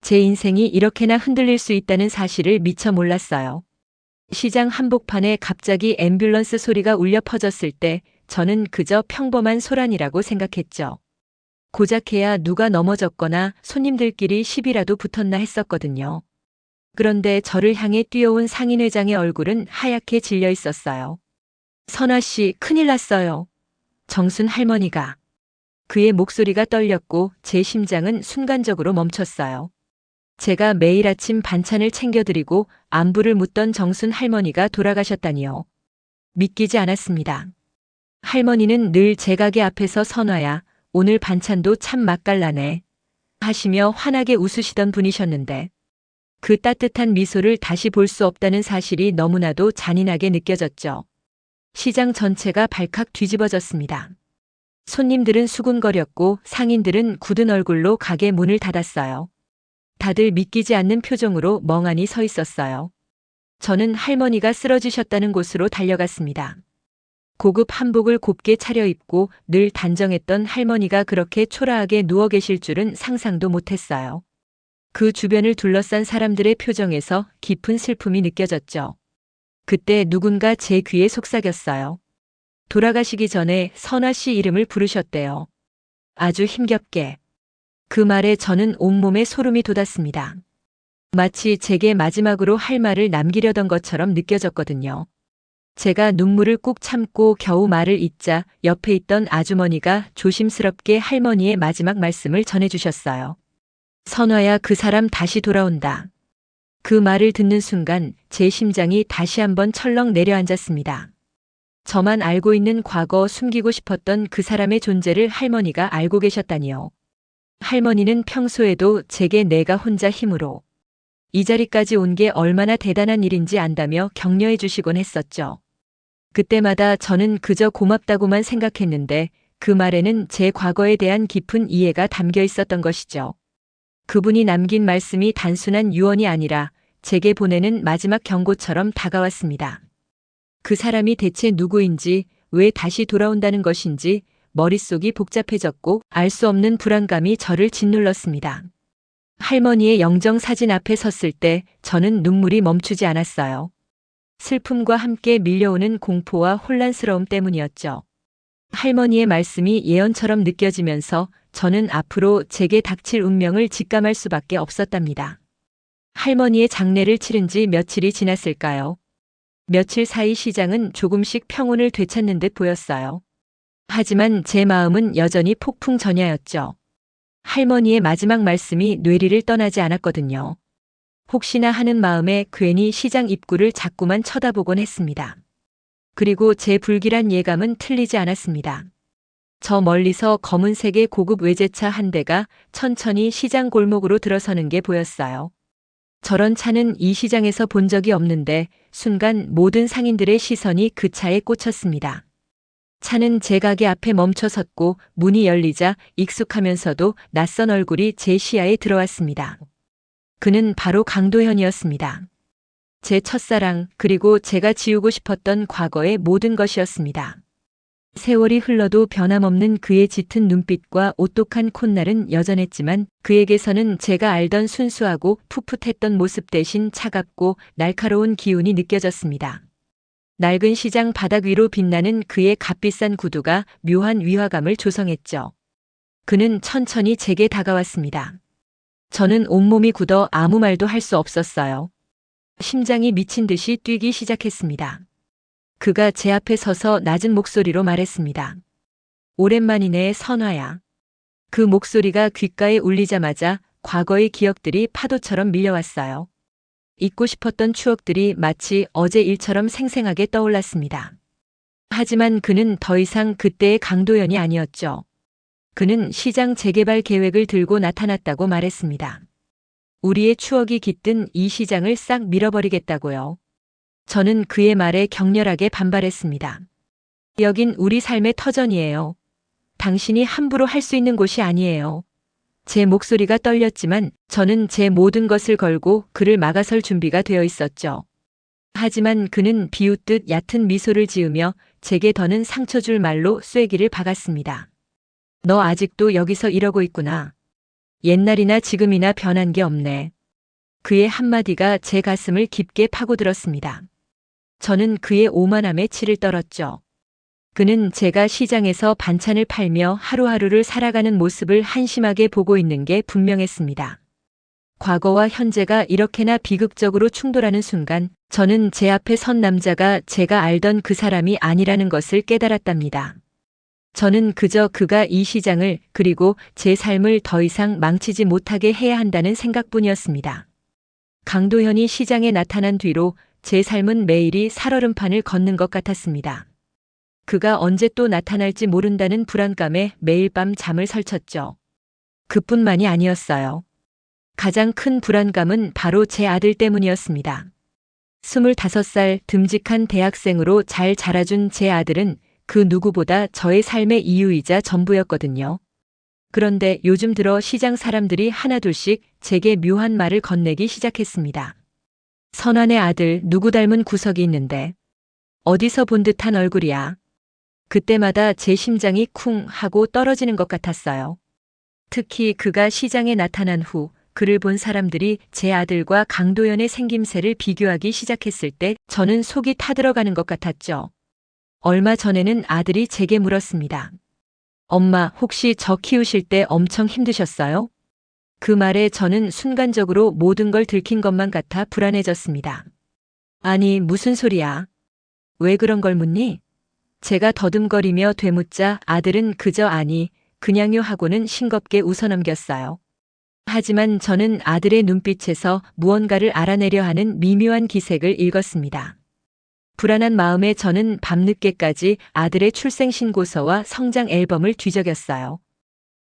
제 인생이 이렇게나 흔들릴 수 있다는 사실을 미처 몰랐어요. 시장 한복판에 갑자기 앰뷸런스 소리가 울려 퍼졌을 때 저는 그저 평범한 소란이라고 생각했죠. 고작해야 누가 넘어졌거나 손님들끼리 시비라도 붙었나 했었거든요. 그런데 저를 향해 뛰어온 상인회장의 얼굴은 하얗게 질려 있었어요. 선아 씨, 큰일 났어요. 정순 할머니가. 그의 목소리가 떨렸고 제 심장은 순간적으로 멈췄어요. 제가 매일 아침 반찬을 챙겨드리고 안부를 묻던 정순 할머니가 돌아가셨다니요. 믿기지 않았습니다. 할머니는 늘 제 가게 앞에서 선화야, 오늘 반찬도 참 맛깔나네 하시며 환하게 웃으시던 분이셨는데 그 따뜻한 미소를 다시 볼 수 없다는 사실이 너무나도 잔인하게 느껴졌죠. 시장 전체가 발칵 뒤집어졌습니다. 손님들은 수군거렸고 상인들은 굳은 얼굴로 가게 문을 닫았어요. 다들 믿기지 않는 표정으로 멍하니 서 있었어요. 저는 할머니가 쓰러지셨다는 곳으로 달려갔습니다. 고급 한복을 곱게 차려입고 늘 단정했던 할머니가 그렇게 초라하게 누워 계실 줄은 상상도 못했어요. 그 주변을 둘러싼 사람들의 표정에서 깊은 슬픔이 느껴졌죠. 그때 누군가 제 귀에 속삭였어요. 돌아가시기 전에 선화 씨 이름을 부르셨대요. 아주 힘겹게. 그 말에 저는 온몸에 소름이 돋았습니다. 마치 제게 마지막으로 할 말을 남기려던 것처럼 느껴졌거든요. 제가 눈물을 꾹 참고 겨우 말을 잇자 옆에 있던 아주머니가 조심스럽게 할머니의 마지막 말씀을 전해주셨어요. 선화야, 그 사람 다시 돌아온다. 그 말을 듣는 순간 제 심장이 다시 한번 철렁 내려앉았습니다. 저만 알고 있는 과거 숨기고 싶었던 그 사람의 존재를 할머니가 알고 계셨다니요. 할머니는 평소에도 제게 내가 혼자 힘으로 이 자리까지 온 게 얼마나 대단한 일인지 안다며 격려해 주시곤 했었죠. 그때마다 저는 그저 고맙다고만 생각했는데 그 말에는 제 과거에 대한 깊은 이해가 담겨 있었던 것이죠. 그분이 남긴 말씀이 단순한 유언이 아니라 제게 보내는 마지막 경고처럼 다가왔습니다. 그 사람이 대체 누구인지, 왜 다시 돌아온다는 것인지 머릿속이 복잡해졌고 알 수 없는 불안감이 저를 짓눌렀습니다. 할머니의 영정 사진 앞에 섰을 때 저는 눈물이 멈추지 않았어요. 슬픔과 함께 밀려오는 공포와 혼란스러움 때문이었죠. 할머니의 말씀이 예언처럼 느껴지면서 저는 앞으로 제게 닥칠 운명을 직감할 수밖에 없었답니다. 할머니의 장례를 치른 지 며칠이 지났을까요? 며칠 사이 시장은 조금씩 평온을 되찾는 듯 보였어요. 하지만 제 마음은 여전히 폭풍 전야였죠. 할머니의 마지막 말씀이 뇌리를 떠나지 않았거든요. 혹시나 하는 마음에 괜히 시장 입구를 자꾸만 쳐다보곤 했습니다. 그리고 제 불길한 예감은 틀리지 않았습니다. 저 멀리서 검은색의 고급 외제차 한 대가 천천히 시장 골목으로 들어서는 게 보였어요. 저런 차는 이 시장에서 본 적이 없는데 순간 모든 상인들의 시선이 그 차에 꽂혔습니다. 차는 제 가게 앞에 멈춰 섰고 문이 열리자 익숙하면서도 낯선 얼굴이 제 시야에 들어왔습니다. 그는 바로 강도현이었습니다. 제 첫사랑, 그리고 제가 지우고 싶었던 과거의 모든 것이었습니다. 세월이 흘러도 변함없는 그의 짙은 눈빛과 오똑한 콧날은 여전했지만 그에게서는 제가 알던 순수하고 풋풋했던 모습 대신 차갑고 날카로운 기운이 느껴졌습니다. 낡은 시장 바닥 위로 빛나는 그의 값비싼 구두가 묘한 위화감을 조성했죠. 그는 천천히 제게 다가왔습니다. 저는 온몸이 굳어 아무 말도 할 수 없었어요. 심장이 미친 듯이 뛰기 시작했습니다. 그가 제 앞에 서서 낮은 목소리로 말했습니다. 오랜만이네, 선화야. 그 목소리가 귓가에 울리자마자 과거의 기억들이 파도처럼 밀려왔어요. 잊고 싶었던 추억들이 마치 어제 일처럼 생생하게 떠올랐습니다. 하지만 그는 더 이상 그때의 강도현이 아니었죠. 그는 시장 재개발 계획을 들고 나타났다고 말했습니다. 우리의 추억이 깃든 이 시장을 싹 밀어버리겠다고요. 저는 그의 말에 격렬하게 반발했습니다. 여긴 우리 삶의 터전이에요. 당신이 함부로 할 수 있는 곳이 아니에요. 제 목소리가 떨렸지만 저는 제 모든 것을 걸고 그를 막아설 준비가 되어 있었죠. 하지만 그는 비웃듯 얕은 미소를 지으며 제게 더는 상처 줄 말로 쐐기를 박았습니다. 너 아직도 여기서 이러고 있구나. 옛날이나 지금이나 변한 게 없네. 그의 한마디가 제 가슴을 깊게 파고들었습니다. 저는 그의 오만함에 치를 떨었죠. 그는 제가 시장에서 반찬을 팔며 하루하루를 살아가는 모습을 한심하게 보고 있는 게 분명했습니다. 과거와 현재가 이렇게나 비극적으로 충돌하는 순간 저는 제 앞에 선 남자가 제가 알던 그 사람이 아니라는 것을 깨달았답니다. 저는 그저 그가 이 시장을 그리고 제 삶을 더 이상 망치지 못하게 해야 한다는 생각뿐이었습니다. 강도현이 시장에 나타난 뒤로 제 삶은 매일이 살얼음판을 걷는 것 같았습니다. 그가 언제 또 나타날지 모른다는 불안감에 매일 밤 잠을 설쳤죠. 그뿐만이 아니었어요. 가장 큰 불안감은 바로 제 아들 때문이었습니다. 25살 듬직한 대학생으로 잘 자라준 제 아들은 그 누구보다 저의 삶의 이유이자 전부였거든요. 그런데 요즘 들어 시장 사람들이 하나둘씩 제게 묘한 말을 건네기 시작했습니다. 선한의 아들 누구 닮은 구석이 있는데 어디서 본 듯한 얼굴이야. 그때마다 제 심장이 쿵 하고 떨어지는 것 같았어요. 특히 그가 시장에 나타난 후 그를 본 사람들이 제 아들과 강도연의 생김새를 비교하기 시작했을 때 저는 속이 타들어가는 것 같았죠. 얼마 전에는 아들이 제게 물었습니다. 엄마, 혹시 저 키우실 때 엄청 힘드셨어요? 그 말에 저는 순간적으로 모든 걸 들킨 것만 같아 불안해졌습니다. 아니, 무슨 소리야? 왜 그런 걸 묻니? 제가 더듬거리며 되묻자 아들은 그저 아니, 그냥요 하고는 싱겁게 웃어넘겼어요. 하지만 저는 아들의 눈빛에서 무언가를 알아내려 하는 미묘한 기색을 읽었습니다. 불안한 마음에 저는 밤늦게까지 아들의 출생신고서와 성장 앨범을 뒤적였어요.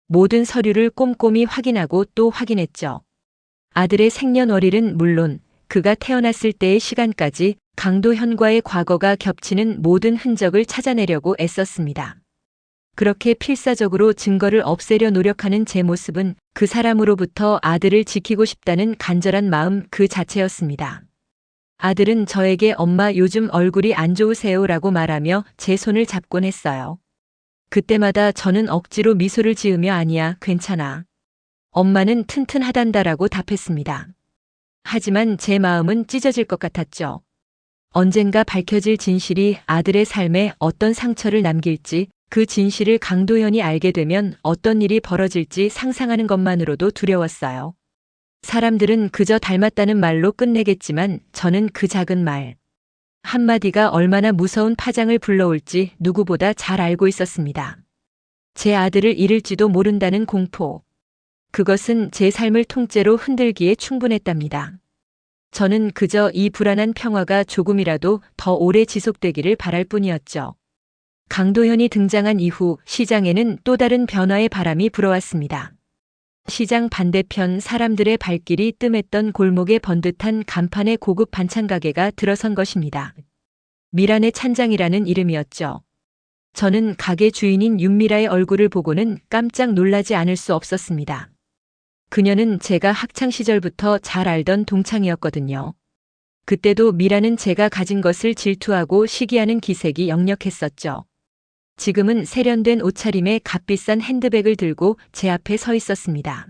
모든 서류를 꼼꼼히 확인하고 또 확인했죠. 아들의 생년월일은 물론 그가 태어났을 때의 시간까지 강도현과의 과거가 겹치는 모든 흔적을 찾아내려고 애썼습니다. 그렇게 필사적으로 증거를 없애려 노력하는 제 모습은 그 사람으로부터 아들을 지키고 싶다는 간절한 마음 그 자체였습니다. 아들은 저에게 엄마 요즘 얼굴이 안 좋으세요라고 말하며 제 손을 잡곤 했어요. 그때마다 저는 억지로 미소를 지으며 아니야, 괜찮아. 엄마는 튼튼하단다라고 답했습니다. 하지만 제 마음은 찢어질 것 같았죠. 언젠가 밝혀질 진실이 아들의 삶에 어떤 상처를 남길지, 그 진실을 강도현이 알게 되면 어떤 일이 벌어질지 상상하는 것만으로도 두려웠어요. 사람들은 그저 닮았다는 말로 끝내겠지만 저는 그 작은 말 한마디가 얼마나 무서운 파장을 불러올지 누구보다 잘 알고 있었습니다. 제 아들을 잃을지도 모른다는 공포. 그것은 제 삶을 통째로 흔들기에 충분했답니다. 저는 그저 이 불안한 평화가 조금이라도 더 오래 지속되기를 바랄 뿐이었죠. 강도현이 등장한 이후 시장에는 또 다른 변화의 바람이 불어왔습니다. 시장 반대편 사람들의 발길이 뜸했던 골목에 번듯한 간판의 고급 반찬 가게가 들어선 것입니다. 미란의 찬장이라는 이름이었죠. 저는 가게 주인인 윤미라의 얼굴을 보고는 깜짝 놀라지 않을 수 없었습니다. 그녀는 제가 학창 시절부터 잘 알던 동창이었거든요. 그때도 미라는 제가 가진 것을 질투하고 시기하는 기색이 역력했었죠. 지금은 세련된 옷차림에 값비싼 핸드백을 들고 제 앞에 서 있었습니다.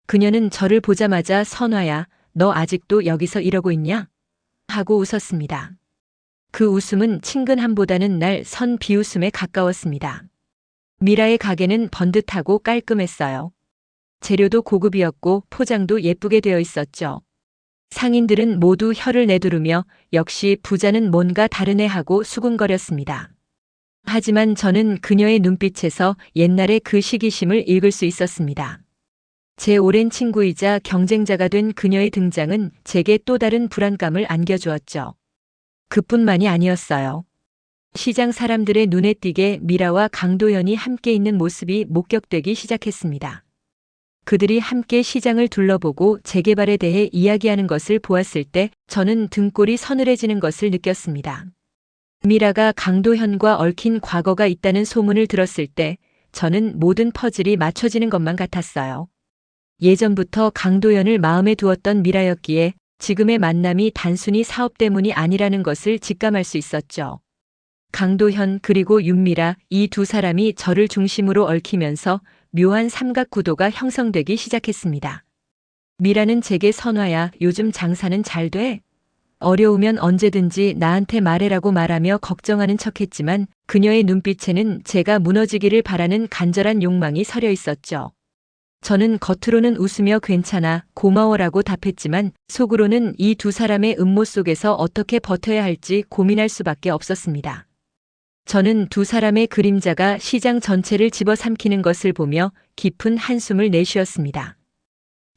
그녀는 저를 보자마자 선화야, 너 아직도 여기서 이러고 있냐? 하고 웃었습니다. 그 웃음은 친근함보다는 날 선 비웃음에 가까웠습니다. 미라의 가게는 번듯하고 깔끔했어요. 재료도 고급이었고 포장도 예쁘게 되어 있었죠. 상인들은 모두 혀를 내두르며 역시 부자는 뭔가 다르네 하고 수군거렸습니다. 하지만 저는 그녀의 눈빛에서 옛날의 그 시기심을 읽을 수 있었습니다. 제 오랜 친구이자 경쟁자가 된 그녀의 등장은 제게 또 다른 불안감을 안겨주었죠. 그뿐만이 아니었어요. 시장 사람들의 눈에 띄게 미라와 강도현이 함께 있는 모습이 목격되기 시작했습니다. 그들이 함께 시장을 둘러보고 재개발에 대해 이야기하는 것을 보았을 때 저는 등골이 서늘해지는 것을 느꼈습니다. 미라가 강도현과 얽힌 과거가 있다는 소문을 들었을 때 저는 모든 퍼즐이 맞춰지는 것만 같았어요. 예전부터 강도현을 마음에 두었던 미라였기에 지금의 만남이 단순히 사업 때문이 아니라는 것을 직감할 수 있었죠. 강도현 그리고 윤미라 이 두 사람이 저를 중심으로 얽히면서 묘한 삼각 구도가 형성되기 시작했습니다. 미라는 제게 선화야, 요즘 장사는 잘 돼? 어려우면 언제든지 나한테 말해라고 말하며 걱정하는 척했지만 그녀의 눈빛에는 제가 무너지기를 바라는 간절한 욕망이 서려 있었죠. 저는 겉으로는 웃으며 괜찮아, 고마워라고 답했지만 속으로는 이 두 사람의 음모 속에서 어떻게 버텨야 할지 고민할 수밖에 없었습니다. 저는 두 사람의 그림자가 시장 전체를 집어삼키는 것을 보며 깊은 한숨을 내쉬었습니다.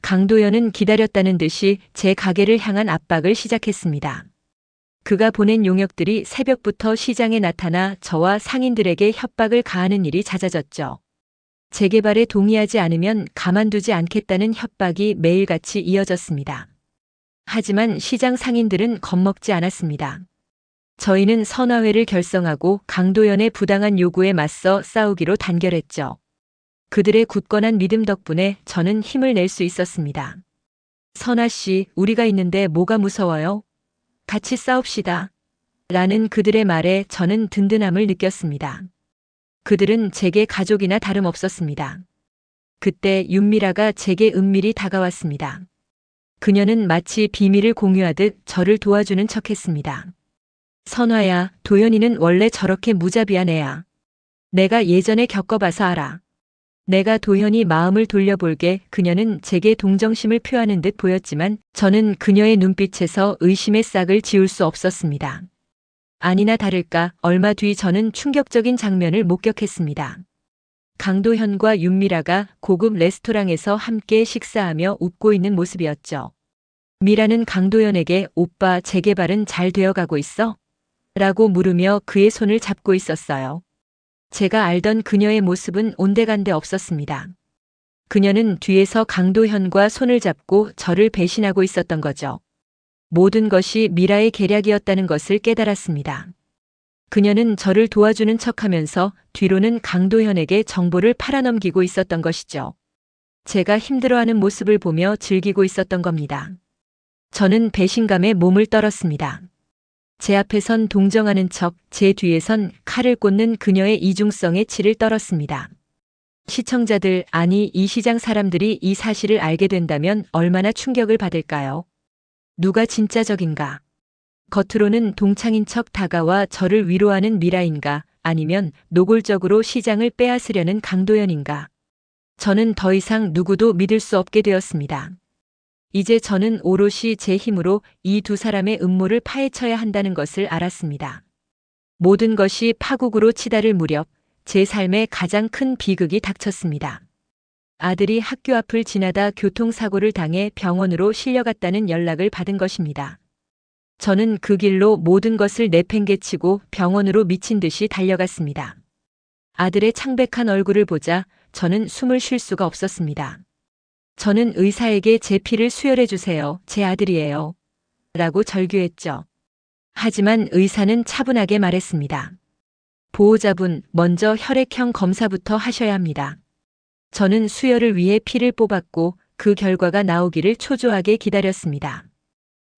강도연은 기다렸다는 듯이 제 가게를 향한 압박을 시작했습니다. 그가 보낸 용역들이 새벽부터 시장에 나타나 저와 상인들에게 협박을 가하는 일이 잦아졌죠. 재개발에 동의하지 않으면 가만두지 않겠다는 협박이 매일같이 이어졌습니다. 하지만 시장 상인들은 겁먹지 않았습니다. 저희는 선화회를 결성하고 강도연의 부당한 요구에 맞서 싸우기로 단결했죠. 그들의 굳건한 믿음 덕분에 저는 힘을 낼 수 있었습니다. 선아 씨, 우리가 있는데 뭐가 무서워요? 같이 싸웁시다. 라는 그들의 말에 저는 든든함을 느꼈습니다. 그들은 제게 가족이나 다름없었습니다. 그때 윤미라가 제게 은밀히 다가왔습니다. 그녀는 마치 비밀을 공유하듯 저를 도와주는 척했습니다. 선화야, 도연이는 원래 저렇게 무자비한 애야. 내가 예전에 겪어봐서 알아. 내가 도연이 마음을 돌려볼게. 그녀는 제게 동정심을 표하는 듯 보였지만 저는 그녀의 눈빛에서 의심의 싹을 지울 수 없었습니다. 아니나 다를까 얼마 뒤 저는 충격적인 장면을 목격했습니다. 강도현과 윤미라가 고급 레스토랑에서 함께 식사하며 웃고 있는 모습이었죠. 미라는 강도현에게 오빠 재개발은 잘 되어가고 있어? 라고 물으며 그의 손을 잡고 있었어요. 제가 알던 그녀의 모습은 온데간데 없었습니다. 그녀는 뒤에서 강도현과 손을 잡고 저를 배신하고 있었던 거죠. 모든 것이 미라의 계략이었다는 것을 깨달았습니다. 그녀는 저를 도와주는 척하면서 뒤로는 강도현에게 정보를 팔아넘기고 있었던 것이죠. 제가 힘들어하는 모습을 보며 즐기고 있었던 겁니다. 저는 배신감에 몸을 떨었습니다. 제 앞에선 동정하는 척, 제 뒤에선 칼을 꽂는 그녀의 이중성에 치를 떨었습니다. 시청자들, 아니 이 시장 사람들이 이 사실을 알게 된다면 얼마나 충격을 받을까요? 누가 진짜적인가? 겉으로는 동창인 척 다가와 저를 위로하는 미라인가? 아니면 노골적으로 시장을 빼앗으려는 강도연인가? 저는 더 이상 누구도 믿을 수 없게 되었습니다. 이제 저는 오롯이 제 힘으로 이 두 사람의 음모를 파헤쳐야 한다는 것을 알았습니다. 모든 것이 파국으로 치달을 무렵 제 삶에 가장 큰 비극이 닥쳤습니다. 아들이 학교 앞을 지나다 교통사고를 당해 병원으로 실려갔다는 연락을 받은 것입니다. 저는 그 길로 모든 것을 내팽개치고 병원으로 미친 듯이 달려갔습니다. 아들의 창백한 얼굴을 보자 저는 숨을 쉴 수가 없었습니다. 저는 의사에게 제 피를 수혈해 주세요. 제 아들이에요. 라고 절규했죠. 하지만 의사는 차분하게 말했습니다. 보호자분, 먼저 혈액형 검사부터 하셔야 합니다. 저는 수혈을 위해 피를 뽑았고 그 결과가 나오기를 초조하게 기다렸습니다.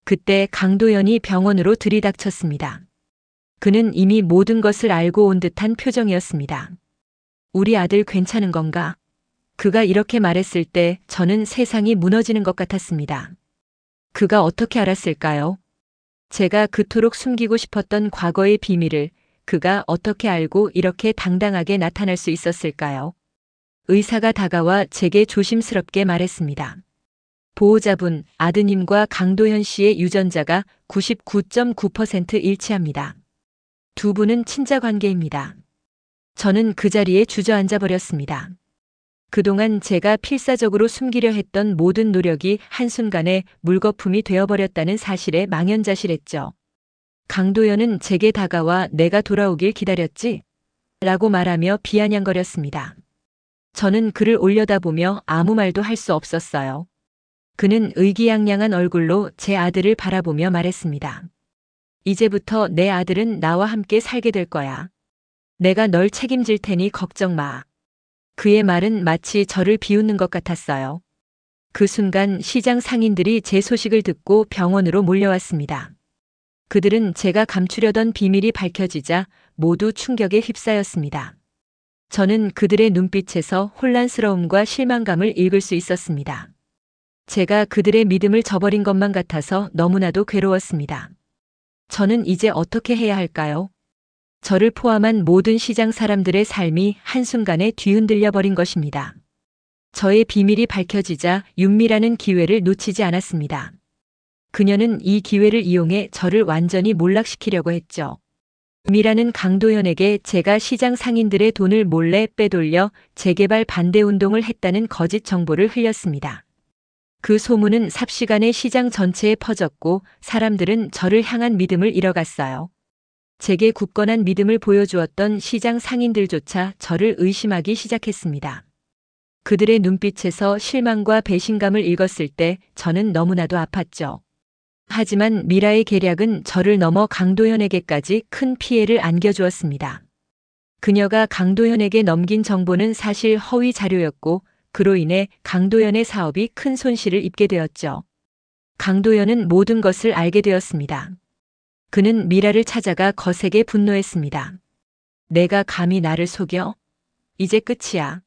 그때 강도연이 병원으로 들이닥쳤습니다. 그는 이미 모든 것을 알고 온 듯한 표정이었습니다. 우리 아들 괜찮은 건가? 그가 이렇게 말했을 때 저는 세상이 무너지는 것 같았습니다. 그가 어떻게 알았을까요? 제가 그토록 숨기고 싶었던 과거의 비밀을 그가 어떻게 알고 이렇게 당당하게 나타날 수 있었을까요? 의사가 다가와 제게 조심스럽게 말했습니다. 보호자분, 아드님과 강도현 씨의 유전자가 99.9% 일치합니다. 두 분은 친자 관계입니다. 저는 그 자리에 주저앉아 버렸습니다. 그동안 제가 필사적으로 숨기려 했던 모든 노력이 한순간에 물거품이 되어버렸다는 사실에 망연자실했죠. 강도연은 제게 다가와 내가 돌아오길 기다렸지? 라고 말하며 비아냥거렸습니다. 저는 그를 올려다보며 아무 말도 할 수 없었어요. 그는 의기양양한 얼굴로 제 아들을 바라보며 말했습니다. 이제부터 내 아들은 나와 함께 살게 될 거야. 내가 널 책임질 테니 걱정 마. 그의 말은 마치 저를 비웃는 것 같았어요. 그 순간 시장 상인들이 제 소식을 듣고 병원으로 몰려왔습니다. 그들은 제가 감추려던 비밀이 밝혀지자 모두 충격에 휩싸였습니다. 저는 그들의 눈빛에서 혼란스러움과 실망감을 읽을 수 있었습니다. 제가 그들의 믿음을 저버린 것만 같아서 너무나도 괴로웠습니다. 저는 이제 어떻게 해야 할까요? 저를 포함한 모든 시장 사람들의 삶이 한순간에 뒤흔들려 버린 것입니다. 저의 비밀이 밝혀지자 윤미라는 기회를 놓치지 않았습니다. 그녀는 이 기회를 이용해 저를 완전히 몰락시키려고 했죠. 윤미라는 강도현에게 제가 시장 상인들의 돈을 몰래 빼돌려 재개발 반대 운동을 했다는 거짓 정보를 흘렸습니다. 그 소문은 삽시간에 시장 전체에 퍼졌고 사람들은 저를 향한 믿음을 잃어갔어요. 제게 굳건한 믿음을 보여주었던 시장 상인들조차 저를 의심하기 시작했습니다. 그들의 눈빛에서 실망과 배신감을 읽었을 때 저는 너무나도 아팠죠. 하지만 미라의 계략은 저를 넘어 강도현에게까지 큰 피해를 안겨주었습니다. 그녀가 강도현에게 넘긴 정보는 사실 허위 자료였고 그로 인해 강도현의 사업이 큰 손실을 입게 되었죠. 강도현은 모든 것을 알게 되었습니다. 그는 미라를 찾아가 거세게 분노했습니다. 내가 감히 나를 속여? 이제 끝이야.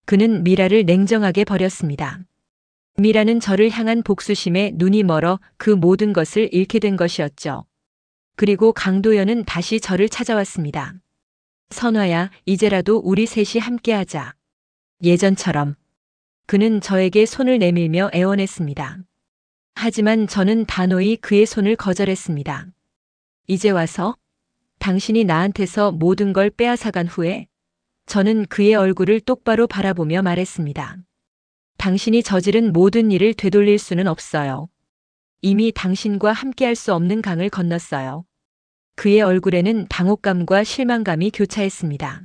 그는 미라를 냉정하게 버렸습니다. 미라는 저를 향한 복수심에 눈이 멀어 그 모든 것을 잃게 된 것이었죠. 그리고 강도현은 다시 저를 찾아왔습니다. 선화야, 이제라도 우리 셋이 함께하자. 예전처럼. 그는 저에게 손을 내밀며 애원했습니다. 하지만 저는 단호히 그의 손을 거절했습니다. 이제 와서? 당신이 나한테서 모든 걸 빼앗아간 후에? 저는 그의 얼굴을 똑바로 바라보며 말했습니다. 당신이 저지른 모든 일을 되돌릴 수는 없어요. 이미 당신과 함께할 수 없는 강을 건넜어요. 그의 얼굴에는 당혹감과 실망감이 교차했습니다.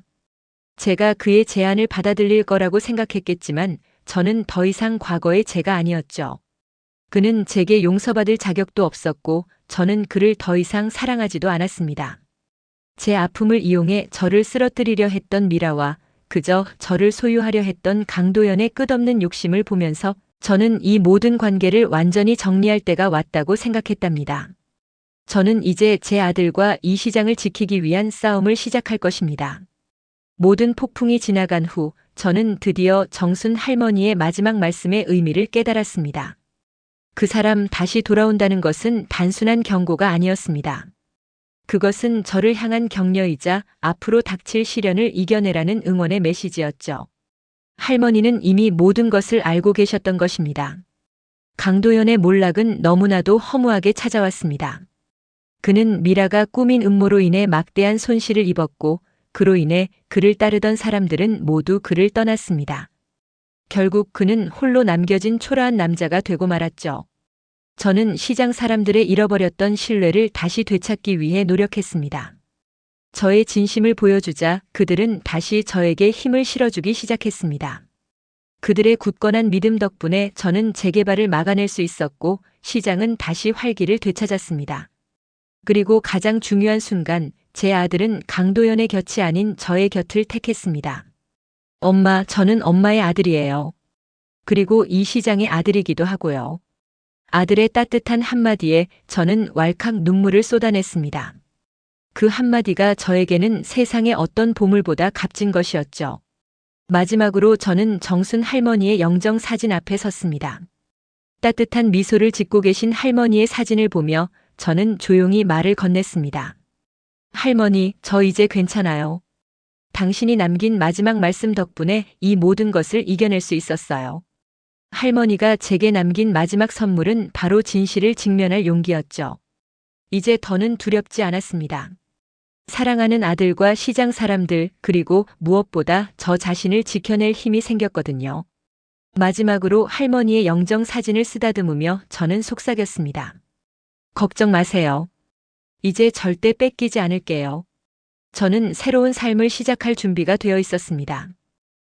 제가 그의 제안을 받아들일 거라고 생각했겠지만 저는 더 이상 과거의 제가 아니었죠. 그는 제게 용서받을 자격도 없었고 저는 그를 더 이상 사랑하지도 않았습니다. 제 아픔을 이용해 저를 쓰러뜨리려 했던 미라와 그저 저를 소유하려 했던 강도현의 끝없는 욕심을 보면서 저는 이 모든 관계를 완전히 정리할 때가 왔다고 생각했답니다. 저는 이제 제 아들과 이 시장을 지키기 위한 싸움을 시작할 것입니다. 모든 폭풍이 지나간 후 저는 드디어 정순 할머니의 마지막 말씀의 의미를 깨달았습니다. 그 사람 다시 돌아온다는 것은 단순한 경고가 아니었습니다. 그것은 저를 향한 격려이자 앞으로 닥칠 시련을 이겨내라는 응원의 메시지였죠. 할머니는 이미 모든 것을 알고 계셨던 것입니다. 강도현의 몰락은 너무나도 허무하게 찾아왔습니다. 그는 미라가 꾸민 음모로 인해 막대한 손실을 입었고 그로 인해 그를 따르던 사람들은 모두 그를 떠났습니다. 결국 그는 홀로 남겨진 초라한 남자가 되고 말았죠. 저는 시장 사람들의 잃어버렸던 신뢰를 다시 되찾기 위해 노력했습니다. 저의 진심을 보여주자 그들은 다시 저에게 힘을 실어주기 시작했습니다. 그들의 굳건한 믿음 덕분에 저는 재개발을 막아낼 수 있었고 시장은 다시 활기를 되찾았습니다. 그리고 가장 중요한 순간 제 아들은 강도현의 곁이 아닌 저의 곁을 택했습니다. 엄마, 저는 엄마의 아들이에요. 그리고 이 시장의 아들이기도 하고요. 아들의 따뜻한 한마디에 저는 왈칵 눈물을 쏟아냈습니다. 그 한마디가 저에게는 세상의 어떤 보물보다 값진 것이었죠. 마지막으로 저는 정순 할머니의 영정 사진 앞에 섰습니다. 따뜻한 미소를 짓고 계신 할머니의 사진을 보며 저는 조용히 말을 건넸습니다. 할머니, 저 이제 괜찮아요. 당신이 남긴 마지막 말씀 덕분에 이 모든 것을 이겨낼 수 있었어요. 할머니가 제게 남긴 마지막 선물은 바로 진실을 직면할 용기였죠. 이제 더는 두렵지 않았습니다. 사랑하는 아들과 시장 사람들 그리고 무엇보다 저 자신을 지켜낼 힘이 생겼거든요. 마지막으로 할머니의 영정 사진을 쓰다듬으며 저는 속삭였습니다. 걱정 마세요. 이제 절대 뺏기지 않을게요. 저는 새로운 삶을 시작할 준비가 되어 있었습니다.